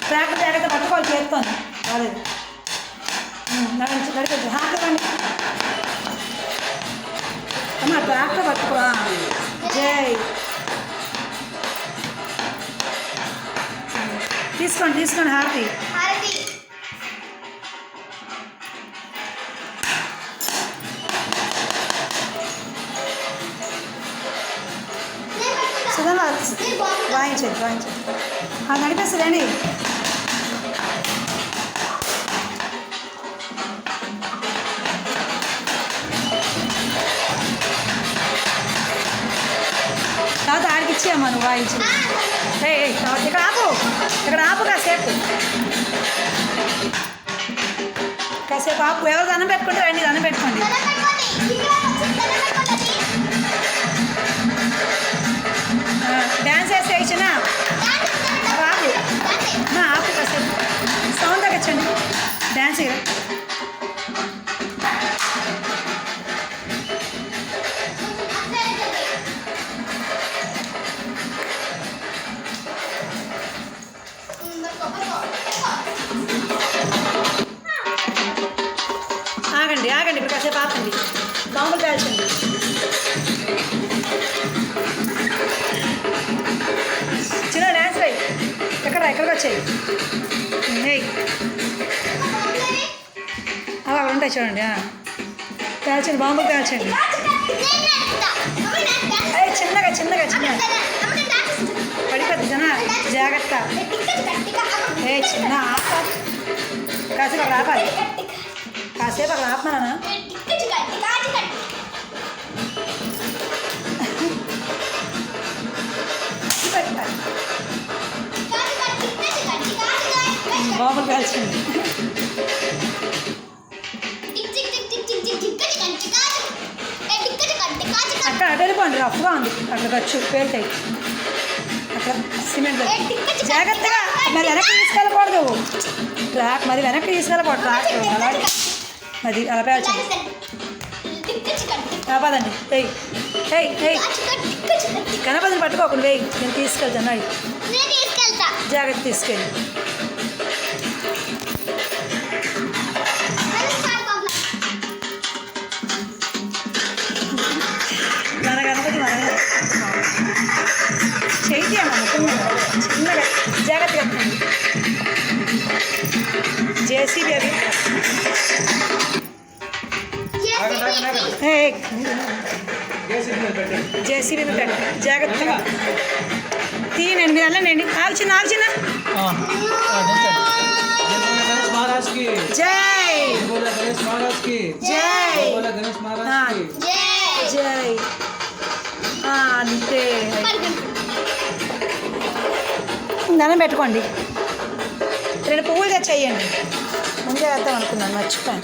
tractor జాగ్రత్త పట్టుకోవాలి చేస్తాను రాలేదు నడిచి హాకండి అమ్మ ట్రాక్టర్ పట్టుకో జై తీసుకోండి హారతి సుధా వాయించండి నడిపేస్తుందండి తర్వాత ఆడికి ఇచ్చేయమ్మా నువ్వు వాయించు ఇక్కడ ఆపు కాసేపు ఆపు ఎవరు దండం పెట్టుకుంటే రండి దండం పెట్టుకోండి డ్యాన్స్ వేస్తే ఇచ్చినా ఆపు కాసేపు సౌండ్ తగ్గచ్చండి డ్యాన్స్ ఆగండి ఇప్పుడు కాసేపు ఆపండి బాంబులు కాల్చండి చిన్న డ్యాన్స్ వేయి ఎక్కడికి వచ్చాయి అలా ఉంటాయి చూడండి కాల్చండి బాంబులు కాల్చండి చిన్నగా పడిపోద్ది జన జాగ్రత్త చిన్న కాసేపు అక్కడ ఆపాలి కాసేపు అక్కడ ఆపమన్నా బాబులు కాల్చండి అక్కడ అటు వెళ్ళిపోండి రఫ్గా ఉంది అక్కడ ఖర్చు పేరుతాయి అక్కడ సిమెంట్ జాగ్రత్తగా మరి వెనక్కి తీసుకెళ్ళకూడదు ట్రాక్ మరి వెనక్కి తీసుకెళ్ళకూడదు ట్రాక్ అలాగే అది అలా పేల్చండి పదండి గణపతిని పట్టుకోకుండా వేయి నేను తీసుకెళ్తాను జాగ్రత్త తీసుకెళ్ళి మన గణపతి చేయి అమ్మ చిన్నగా జాగ్రత్తగా జేసీబీ అది జేసీబీ పెట్టండి జాగ్రత్తగా తీయనండి మీరు వెళ్ళండి ఆల్చిన జై జై అంతే దండం పెట్టుకోండి 2 పువ్వులు తెచ్చేయండి ముందే వేద్దాం అనుకున్నాను మర్చిపోయాను